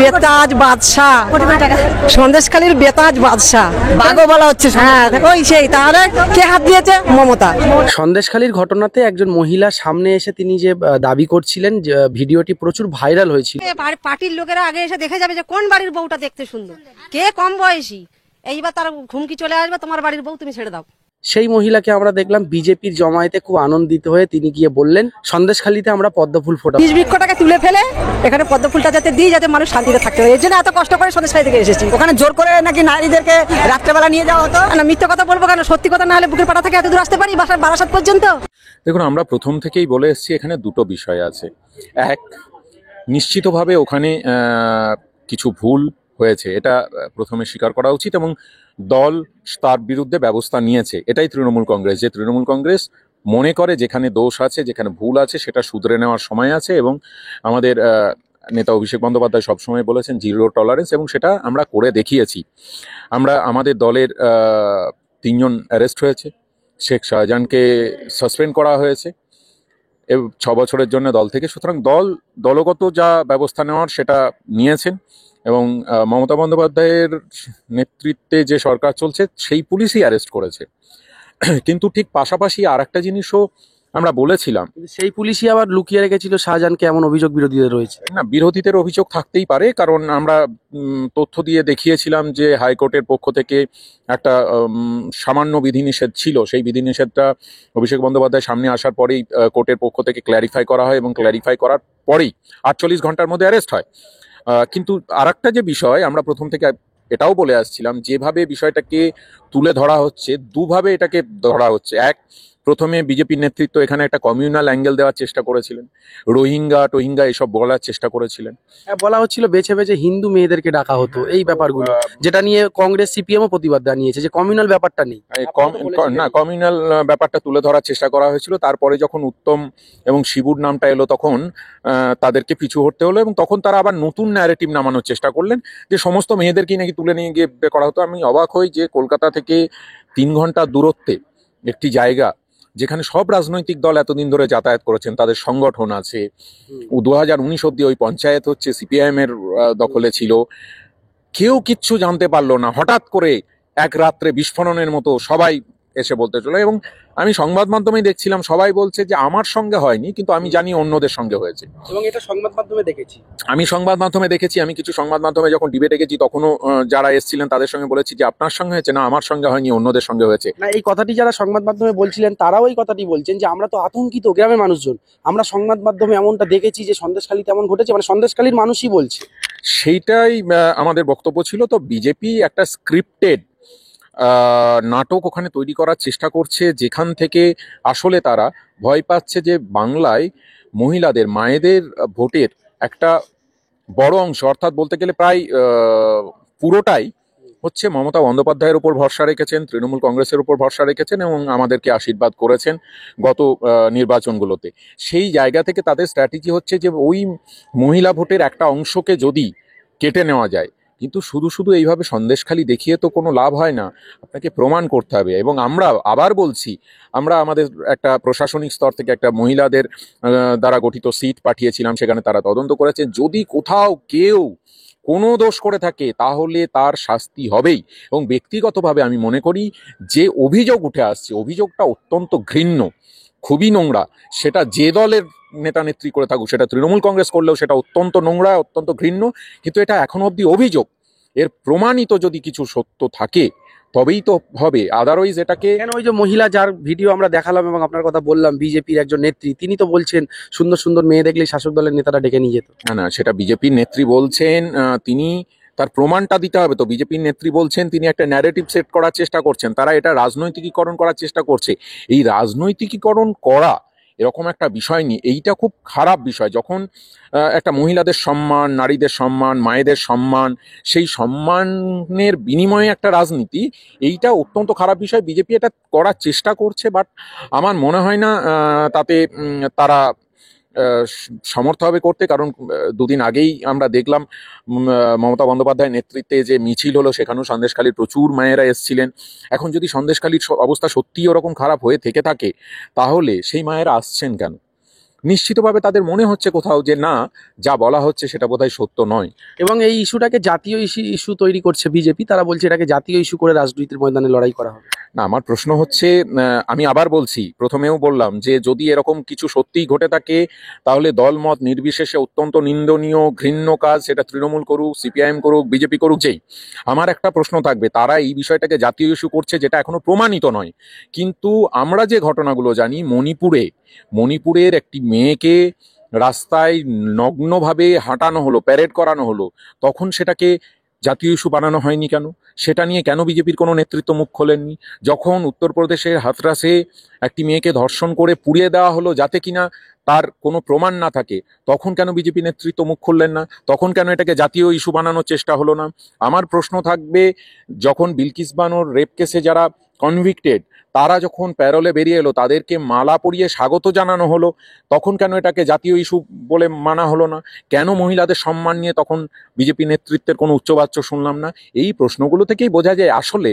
বেতাজ বাদশাহ, সন্দেশখালীর বেতাজ বাদশাহ বাঘও বলা হচ্ছে। হ্যাঁ ওই সেই, তাহলে কে হাত দিয়েছে? মমতা। সন্দেশখালীর ঘটনাতে একজন মহিলা সামনে এসে তিনি যে দাবি করছিলেন, যে ভিডিওটি প্রচুর ভাইরাল হয়েছিল। পার্টির লোকেরা আগে এসে দেখে যাবে যে কোন বাড়ির বউটা দেখতে সুন্দর, কে কম বয়সী। এইবার তার ঘুমকি চলে আসবে, তোমার বাড়ির বউ তুমি ছেড়ে দাও। সেই মহিলাকে আমরা দেখলাম বিজেপির জমায়েতে খুব আনন্দিত হয়ে তিনি গিয়ে বললেন, সন্দেশখালীতে আমরা পদ্মফুল ফোটাবো। বীজ বৃক্ষটাকে তুলে ফেলে এখানে পদ্মফুলটা যাতে দিই, যাতে মানুষ শান্তিতে থাকতে পারে। এর জন্য এত কষ্ট করে সন্দেশখালী থেকে এসেছি। ওখানে জোর করে নাকি নারীদেরকে রাত্রেবেলা নিয়ে যাওয়া হতো। না মিথ্যে কথা বলবো কেন? সত্যি কথা না হলে বুকের পাটা থেকে এত দূর আসতে পারি, বারাসাত পর্যন্ত। দেখুন, আমরা প্রথম থেকেই বলে এসেছি এখানে দুটো বিষয় আছে। এক, নিশ্চিতভাবে ওখানে কিছু ভুল হয়েছে, এটা প্রথমে স্বীকার করা উচিত, এবং দল তার বিরুদ্ধে ব্যবস্থা নিয়েছে। এটাই তৃণমূল কংগ্রেস, যে তৃণমূল কংগ্রেস মনে করে যেখানে দোষ আছে, যেখানে ভুল আছে, সেটা শুধরে নেওয়ার সময় আছে। এবং আমাদের নেতা অভিষেক বন্দ্যোপাধ্যায় সবসময় বলেছেন জিরো টলারেন্স, এবং সেটা আমরা করে দেখিয়েছি। আমাদের দলের 3 জন অ্যারেস্ট হয়েছে, শেখ শাহজাহানকে সাসপেন্ড করা হয়েছে 6 বছরের জন্য দল থেকে। সুতরাং দলগত যা ব্যবস্থা নেওয়ার সেটা নিয়েছেন, এবং মমতা বন্দ্যোপাধ্যায়ের নেতৃত্বে যে সরকার চলছে সেই পুলিশই অ্যারেস্ট করেছে। কিন্তু ঠিক পাশাপাশি আর একটা জিনিসও আমরা বলেছিলাম, সেই পুলিশই আবার লুকিয়ে রেখেছিল শাহজাহানকে, এমন অভিযোগ বিরোধীদের রয়েছে। না, বিরোধীদের অভিযোগ থাকতেই পারে, কারণ আমরা তথ্য দিয়ে দেখিয়েছিলাম যে হাইকোর্টের পক্ষ থেকে একটা সামান্য বিধিনিষেধ ছিল। সেই বিধিনিষেধটা অভিষেক বন্দ্যোপাধ্যায় সামনে আসার পরেই কোর্টের পক্ষ থেকে ক্ল্যারিফাই করা হয়, এবং ক্ল্যারিফাই করার পরেই 48 ঘন্টার মধ্যে অ্যারেস্ট হয়। কিন্তু আরেকটা যে বিষয়, আমরা প্রথম থেকে এটাও বলে আসছিলাম, যেভাবে বিষয়টাকে তুলে ধরা হচ্ছে, দুভাবে এটাকে ধরা হচ্ছে। এক, প্রথমে বিজেপির নেতৃত্ব এখানে একটা কমিউনাল অ্যাঙ্গেল দেওয়ার চেষ্টা করেছিলেন, রোহিঙ্গা এসব বলার চেষ্টা করেছিলেন। বলা হচ্ছিল বেছে বেছে হিন্দু মেয়েদেরকে ডাকা হতো, এই ব্যাপারগুলো যেটা নিয়ে কংগ্রেস সিপিএমও প্রতিবাদ জানিয়েছে যে কমিউনাল ব্যাপারটা নেই। না, কমিউনাল ব্যাপারটা তুলে ধরার চেষ্টা করা হয়েছিল। তারপরে যখন উত্তম এবং শিবুর নামটা এলো, তখন তাদেরকে পিছু হটতে হলো, এবং তখন তারা আবার নতুন ন্যারেটিভ নামানোর চেষ্টা করলেন যে সমস্ত মেয়েদেরকেই নাকি তুলে নিয়ে গিয়ে করা হতো। আমি অবাক হই যে কলকাতা থেকে 3 ঘন্টা দূরত্বে একটি জায়গা, যেখানে সব রাজনৈতিক দল এতদিন ধরে যাতায়াত করেছেন, তাদের সংগঠন আছে, 2019 অব্দি ওই পঞ্চায়েত হচ্ছে সিপিআইএম এর দখলে ছিল, কেউ কিচ্ছু জানতে পারলো না। হঠাৎ করে এক রাত্রে বিস্ফোরণের মতো সবাই এসে বলতে চলে, এবং আমি সংবাদ মাধ্যমেই দেখছিলাম সবাই বলছে যে আমার সঙ্গে হয়নি, কিন্তু আমি জানি অন্যদের সঙ্গে হয়েছে। এবং এটা সংবাদ মাধ্যমে দেখেছি, আমি কিছু সংবাদ মাধ্যমে যখন ডিবেটে গেছি, তখনও যারা এসেছিলেন তাদের সঙ্গে বলেছি যে আপনার সঙ্গে হয়েছে, না আমার সঙ্গে হয়নি, অন্যদের সঙ্গে হয়েছে। না, এই কথাটি যারা সংবাদ মাধ্যমে বলছিলেন তারাও এই কথাটি বলছেন যে আমরা তো আতঙ্কিত, গ্রামের মানুষজন, আমরা সংবাদ মাধ্যমে এমনটা দেখেছি যে সন্দেশখালীতে এমন ঘটেছে, মানে সন্দেশখালীর মানুষই বলছে। সেইটাই আমাদের বক্তব্য ছিল। তো বিজেপি একটা স্ক্রিপ্টেড নাটক ওখানে তৈরি করার চেষ্টা করছে, যেখান থেকে আসলে তারা ভয় পাচ্ছে যে বাংলায় মহিলাদের, মায়েদের ভোটের একটা বড় অংশ, অর্থাৎ বলতে গেলে প্রায় পুরোটাই হচ্ছে মমতা বন্দ্যোপাধ্যায়ের উপর ভরসা রেখেছেন, তৃণমূল কংগ্রেসের উপর ভরসা রেখেছেন, এবং আমাদেরকে আশীর্বাদ করেছেন গত নির্বাচনগুলোতে। সেই জায়গা থেকে তাদের স্ট্র্যাটেজি হচ্ছে যে ওই মহিলা ভোটের একটা অংশকে যদি কেটে নেওয়া যায়। কিন্তু শুধু শুধু এইভাবে সন্দেশখালী দেখিয়ে তো কোনো লাভ হয় না, আপনাকে প্রমাণ করতে হবে। এবং আমরা আবার বলছি, আমরা আমাদের একটা প্রশাসনিক স্তর থেকে একটা মহিলাদের দ্বারা গঠিত সিট পাঠিয়েছিলাম, সেখানে তারা তদন্ত করেছেন। যদি কোথাও কেউ কোনো দোষ করে থাকে তাহলে তার শাস্তি হবেই। এবং ব্যক্তিগতভাবে আমি মনে করি যে অভিযোগ উঠে আসছে, অভিযোগটা অত্যন্ত ঘৃণ্য, খুবই নোংরা। সেটা যে দলের নেতা নেত্রী করে থাকুক, সেটা তৃণমূল কংগ্রেস করলেও সেটা অত্যন্ত নোংরা, অত্যন্ত ঘৃণ্য। কিন্তু এটা এখনো অবধি অভিযোগ, এর প্রমাণিত যদি কিছু সত্য থাকে তবেই তো হবে, আদারওয়াইজ এটাকে কেন? ওই যে মহিলা যার ভিডিও আমরা দেখালাম এবং আপনার কথা বললাম, বিজেপির একজন নেত্রী, তিনি তো বলছেন সুন্দর সুন্দর মেয়ে দেখলেই শাসক দলের নেতারা ডেকে নিয়ে যেত। না, সেটা বিজেপির নেত্রী বলছেন, তিনি তার প্রমাণটা দিতে হবে। তো বিজেপির নেত্রী বলছেন তিনি একটা ন্যারেটিভ সেট করার চেষ্টা করছেন, তারা এটা রাজনৈতিকীকরণ করার চেষ্টা করছে। এই রাজনৈতিকীকরণ করা এরকম একটা বিষয় নিয়ে, এইটা খুব খারাপ বিষয়। যখন একটা মহিলাদের সম্মান, নারীদের সম্মান, মায়েদের সম্মান, সেই সম্মানের বিনিময়ে একটা রাজনীতি, এইটা অত্যন্ত খারাপ বিষয়। বিজেপি এটা করার চেষ্টা করছে, বাট আমার মনে হয় না তাতে তারা সমর্থ হবে করতে। কারণ 2 দিন আগেই আমরা দেখলাম মমতা বন্দ্যোপাধ্যায়ের নেতৃত্বে যে মিছিল হলো, সেখানেও সন্দেশখালীর প্রচুর মায়েরা এসেছিলেন। এখন যদি সন্দেশখালীর অবস্থা সত্যিই ওরকম খারাপ হয়ে থেকে থাকে, তাহলে সেই মায়েরা আসছেন কেন? নিশ্চিতভাবে তাদের মনে হচ্ছে কোথাও যে না, যা বলা হচ্ছে সেটা বোধহয় সত্য নয়। এবং এই ইস্যুটাকে জাতীয় ইস্যু তৈরি করছে বিজেপি, তারা বলছে এটাকে জাতীয় ইস্যু করে রাজনীতির ময়দানে লড়াই করা হবে। না, আমার প্রশ্ন হচ্ছে, আমি আবার বলছি, প্রথমেও বললাম যে যদি এরকম কিছু সত্যিই ঘটে থাকে তাহলে দলমত নির্বিশেষে অত্যন্ত নিন্দনীয়, ঘৃণ্য কাজ, সেটা তৃণমূল করুক, সিপিআইএম করুক, বিজেপি করুক, যেই। আমার একটা প্রশ্ন থাকবে, তারা এই বিষয়টাকে জাতীয় ইস্যু করছে যেটা এখনো প্রমাণিত নয়। কিন্তু আমরা যে ঘটনাগুলো জানি, মণিপুরের একটি মেয়েকে রাস্তায় নগ্নভাবে হাঁটানো হলো, প্যারেড করানো হলো, তখন সেটাকে জাতীয় ইস্যু বানানো হয়নি কেন? সেটা নিয়ে কেন বিজেপির কোনো নেতৃত্ব মুখ খোলেননি? যখন উত্তরপ্রদেশের হাথরাসে একটি মেয়েকে ধর্ষণ করে পুড়িয়ে দেওয়া হলো যাতে কিনা তার কোনো প্রমাণ না থাকে, তখন কেন বিজেপি নেতৃত্ব মুখ খুললেন না? তখন কেন এটাকে জাতীয় ইস্যু বানানোর চেষ্টা হলো না? আমার প্রশ্ন থাকবে, যখন বিলকিস বানোর রেপ কেসে যারা কনভিক্টেড তারা যখন প্যারোলে বেরিয়ে এলো, তাদেরকে মালা পরিয়ে স্বাগত জানানো হলো, তখন কেন এটাকে জাতীয় ইস্যু বলে মানা হলো না? কেন মহিলাদের সম্মান নিয়ে তখন বিজেপি নেতৃত্বের কোনো উচ্চবাচ্য শুনলাম না? এই প্রশ্নগুলো থেকেই বোঝা যায় আসলে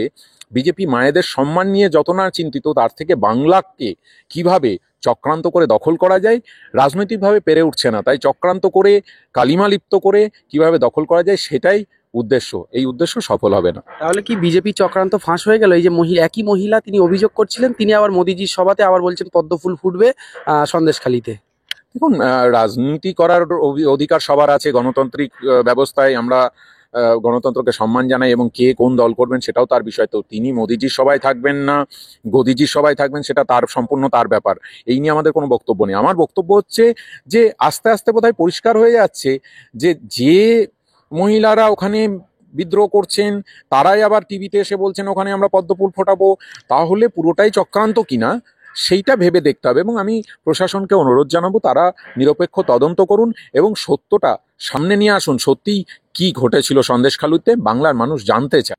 বিজেপি মায়েদের সম্মান নিয়ে যত না চিন্তিত, তার থেকে বাংলাকে কিভাবে চক্রান্ত করে দখল করা যায় রাজনৈতিকভাবে পেরে উঠছে না। তাই চক্রান্ত করে, কালিমালিপ্ত করে কিভাবে দখল করা যায় সেটাই উদ্দেশ্য। এই উদ্দেশ্য সফল হবে না। তাহলে কি বিজেপি চক্রান্ত ফাঁস হয়ে গেল? এই যে একই মহিলা তিনি অভিযোগ করছিলেন, তিনি আবার মোদিজির সভাতে আবার বলছেন পদ্মফুল ফুটবে সন্দেশখালীতে। দেখুন, রাজনীতি করার অধিকার সবার আছে। গণতান্ত্রিক ব্যবস্থায় আমরা গণতন্ত্রকে সম্মান জানাই, এবং কে কোন দল করবেন সেটাও তার বিষয়। তো তিনি মোদিজির সভায় থাকবেন না গদিজির সভায় থাকবেন, সেটা তার সম্পূর্ণ তার ব্যাপার। এই নিয়ে আমাদের কোনো বক্তব্য নেই। আমার বক্তব্য হচ্ছে যে আস্তে আস্তে বোধহয় পরিষ্কার হয়ে যাচ্ছে যে মহিলারা ওখানে বিদ্রোহ করছেন, তারাই আবার টিভিতে এসে বলছেন ওখানে আমরা পদ্মফুল ফোটাবো। তাহলে পুরোটাই চক্রান্ত কিনা সেইটা ভেবে দেখতে হবে, এবং আমি প্রশাসনকে অনুরোধ জানাবো তারা নিরপেক্ষ তদন্ত করুন এবং সত্যটা সামনে নিয়ে আসুন। সত্যি কি ঘটেছিল সন্দেশখালীতে বাংলার মানুষ জানতে চায়।